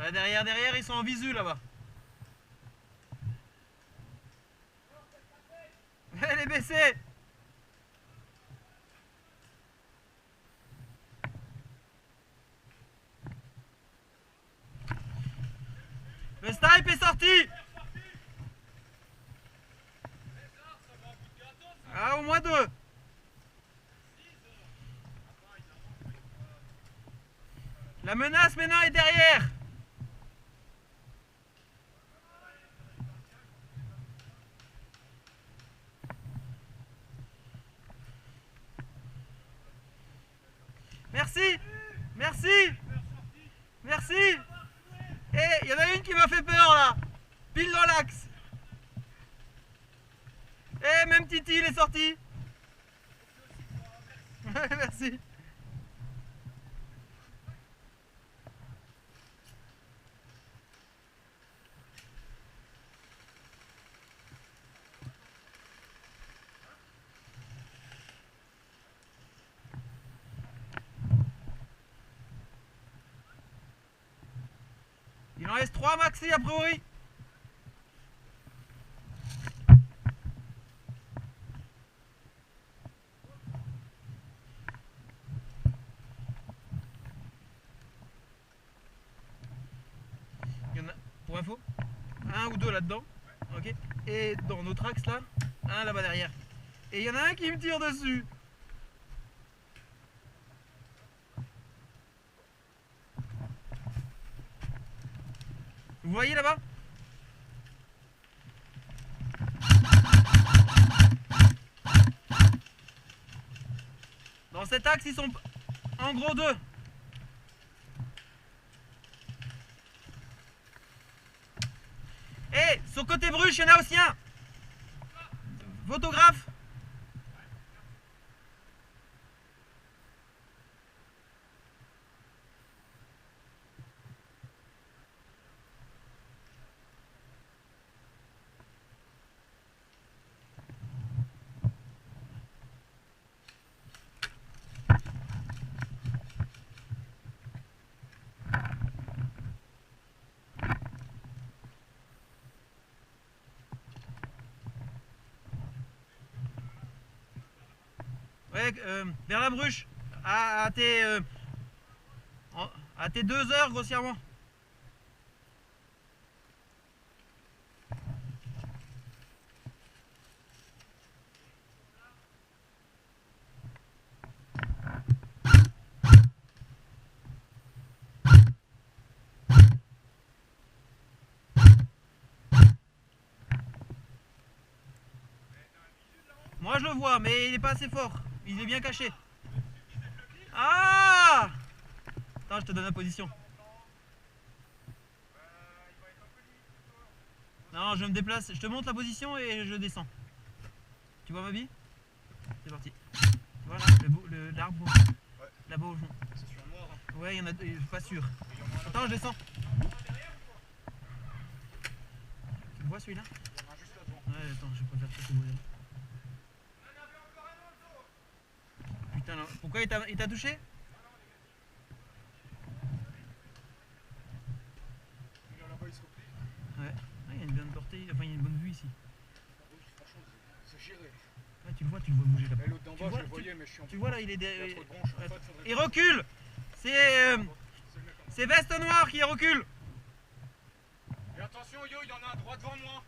Ouais, derrière, ils sont en visu là-bas. Elle est baissée. Le snipe est sorti. Ah, au moins 2. La menace maintenant est derrière. Merci. Merci. Merci. Et il y en a une qui m'a fait peur là. Pile dans l'axe. Et même Titi il est sorti. Merci. Il en reste 3 maxi a priori. Il y en a, pour info, 1 ou 2 là-dedans. Ok. Et dans notre axe là, 1 là-bas derrière. Et il y en a un qui me tire dessus. Vous voyez là-bas? Dans cet axe, ils sont en gros 2. Et sur côté Bruche, il y en a aussi un. Photographe. Ouais, vers la Bruche, à tes 2 heures grossièrement. Moi je le vois, mais il n'est pas assez fort. Il est bien caché. Ah! Attends, je te donne la position. Non, je me déplace. Je te montre la position et je descends. Tu vois ma bille? C'est parti. Voilà, l'arbre là-bas au fond. C'est sur noir. Hein. Ouais, il y en a deux, pas sûr. Attends, je descends. Tu le vois celui-là? Il y en a un juste là devant. Ouais, attends, je préfère que tu le vois. Putain, là, pourquoi il t'a touché? Là-bas, il se replie. Ouais, il y a une bonne portée, enfin il y a une bonne vue ici. Oui, franchement, c'est géré. Ouais, tu le vois bouger là-bas. Et l'autre d'en bas, je le voyais, mais je suis en Tu vois là, il est derrière. Il y a trop de branches. En fait, faudrait... Il recule. C'est Veste Noire qui recule. Et attention, yo, il y en a un droit devant moi.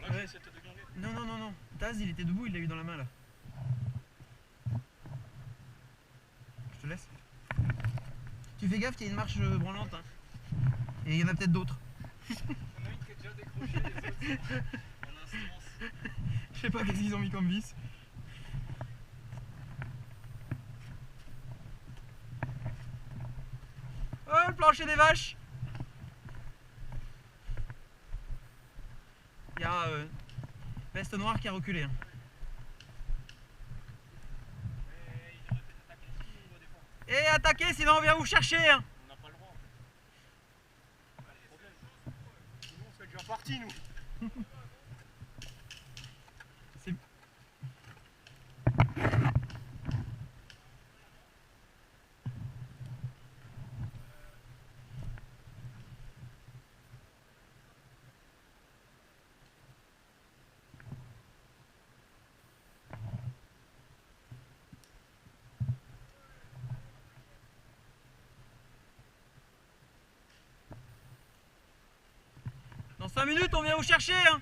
Ouais. Non. Taz, il était debout, il l'a eu dans la main là. Je te laisse. Tu fais gaffe qu'il y a une marche branlante. Hein. Et il y en a peut-être d'autres. Il y en a une qui est déjà décrochée, les autres en instance. Je sais pas qu'est-ce qu'ils ont mis comme vis. Oh, le plancher des vaches. Il y a Veste Noire qui a reculé. Hein. Et attaquer, sinon on vient vous chercher. Hein. On n'a pas le droit. Sinon, on serait déjà partis, nous. C'est... 5 minutes, on vient vous chercher, hein.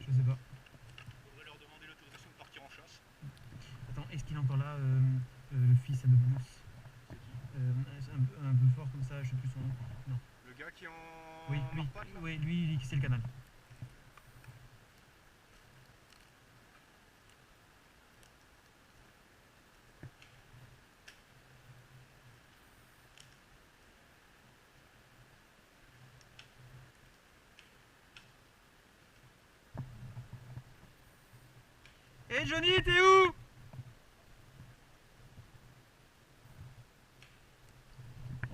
Je sais pas. Faudrait leur demander l'autorisation de partir en chasse. Attends, est-ce qu'il est encore là, le fils à de Bruce? C'est qui? Un peu fort comme ça, je sais plus son nom. Non. Le gars qui est en Oui, lui, marpatte, là. oui, lui, c'est le canal. Hé Johnny, t'es où?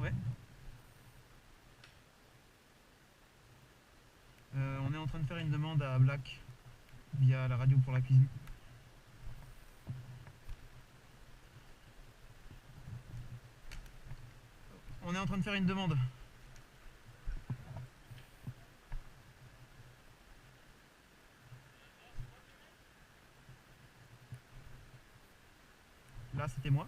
Ouais. On est en train de faire une demande à Black via la radio pour la cuisine. On est en train de faire une demande. Là, c'était moi.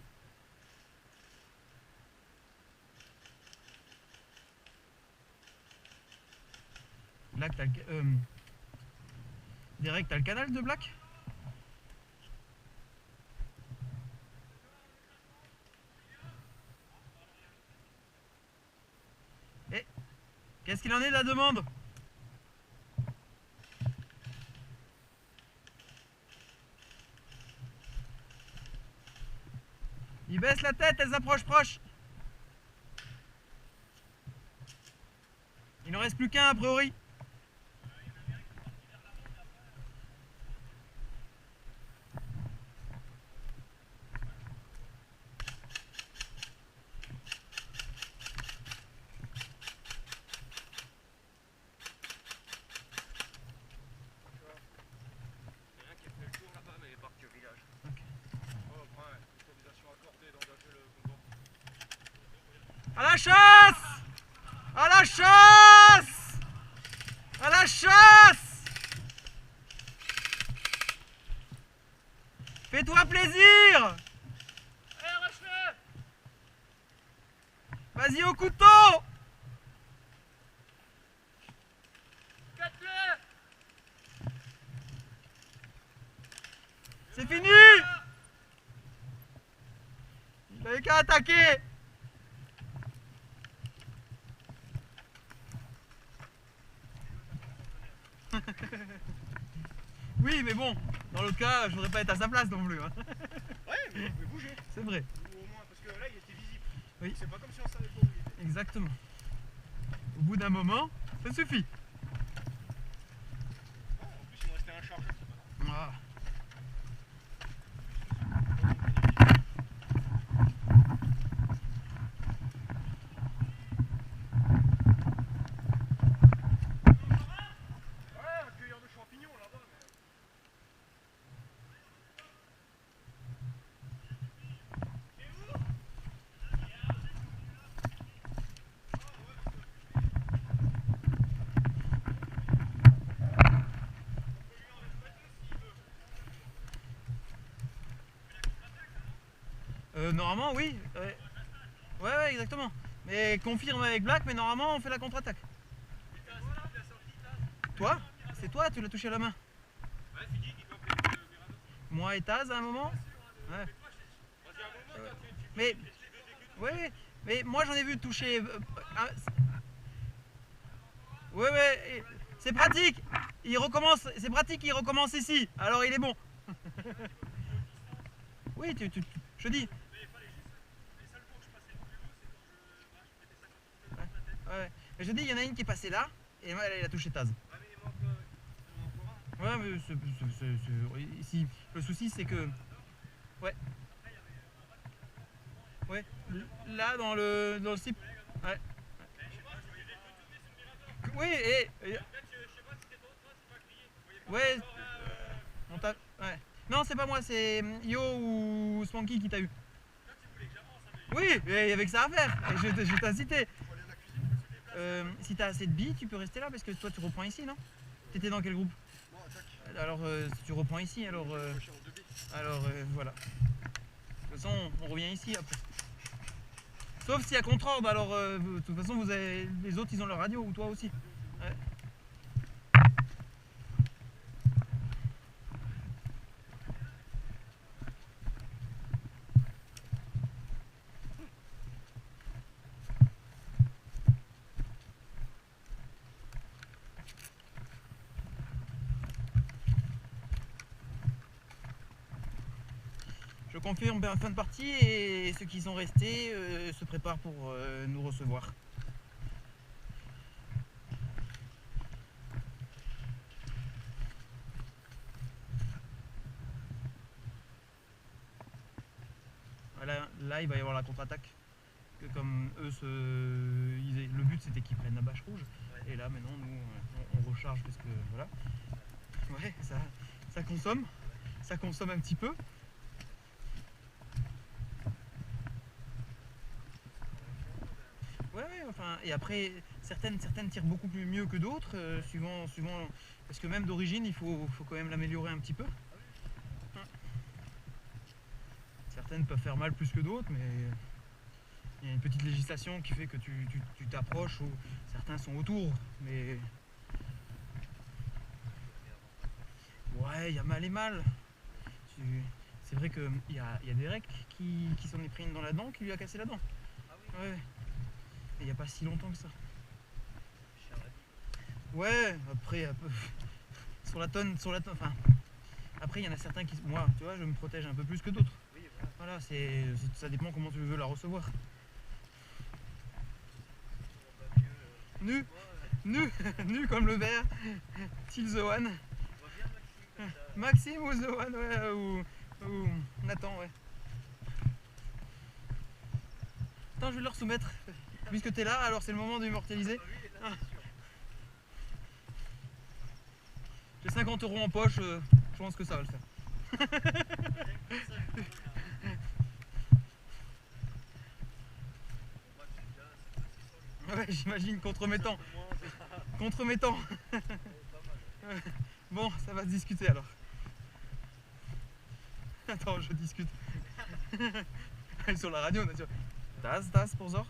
Black, t'as le... Derek, t'as le canal de Black? Eh, qu'est-ce qu'il en est de la demande? Il baisse la tête, elle s'approche proche. Il n'en reste plus qu'un a priori. Il y en a un qui a fait le tour là-bas, mais il est parti au village. Ok. Oh, après, autorisation accordée d'engager le combat. À la chasse! À la chasse! À la chasse! Fais-toi plaisir! Allez, arrache-le! Vas-y au couteau! Quatre-le! C'est fini! Il avait qu'à attaquer! Oui, mais bon, dans l'autre cas, je voudrais pas être à sa place non plus. Hein. Ouais, mais il pouvait bouger. C'est vrai, Ou au moins, parce que là, il était visible. Oui. C'est pas comme si on savait pas où il était. exactement. Au bout d'un moment, ça suffit. Oh, en plus, il me restait un chargeur, c'est pas grave. Ah. Ouais, un cueilleur de champignons là-bas, mais... Normalement, oui. Ouais, exactement. Mais confirme avec Black, mais normalement, on fait la contre-attaque. toi, tu l'as touché à la main. Ouais, c'est qui doit payer le Mirado? Moi et Taz à un moment. Ouais. Vas-y, un moment, toi, tu Mais, ouais, mais moi j'en ai vu toucher. Ouais, ouais, c'est pratique. Il recommence, c'est pratique, il recommence ici. Alors il est bon. Oui, je dis. Ouais. Mais je dis, il y en a une qui est passée là, et moi, elle a touché Taz. Ouais, mais ici, le souci c'est que. Ouais. Ouais. Là, dans le slip. Ouais. Oui, ouais. On t'a. Ouais. Non, c'est pas moi, c'est Yo ou Spanky qui t'a eu. Oui, et il y avait que ça à faire. Et je t'ai incité. Si t'as assez de billes, tu peux rester là parce que toi tu reprends ici, non? T'étais dans quel groupe? Alors si tu reprends ici, alors voilà. De toute façon, on revient ici après. Sauf s'il y a contre-ordre, alors de toute façon vous avez les autres ils ont leur radio ou toi aussi. Ouais. Je confirme fin de partie et ceux qui sont restés se préparent pour nous recevoir. Voilà, là il va y avoir la contre-attaque. Comme eux, le but c'était qu'ils prennent la bâche rouge. Ouais. Et là maintenant nous on recharge parce que voilà. Ouais, ça consomme. Ça consomme un petit peu. Ouais, enfin, et après, certaines tirent beaucoup plus mieux que d'autres, suivant, parce que même d'origine, il faut quand même l'améliorer un petit peu. Certaines peuvent faire mal plus que d'autres, mais il y a une petite législation qui fait que tu t'approches ou certains sont autour, mais ouais, il y a mal et mal. C'est vrai qu'il y a Derek qui s'en est pris une dans la dent, qui lui a cassé la dent. Ah oui. Ouais. Il n'y a pas si longtemps que ça. Ouais, après, sur la tonne, enfin, après il y en a certains qui, moi, tu vois, je me protège un peu plus que d'autres. Oui, voilà, ça dépend comment tu veux la recevoir. Nu, nu comme le verre, Till the One. Maxime ou The One, ouais, ou Nathan, ouais. Attends, je vais leur soumettre. Puisque t'es là, alors c'est le moment d'immortaliser. Ah. J'ai 50 € en poche, je pense que ça va le faire. Ouais, j'imagine, contre-mettant. Contre-mettant. Bon, ça va se discuter alors. Attends, je discute. Sur la radio, on a dit. Tas pour Zor.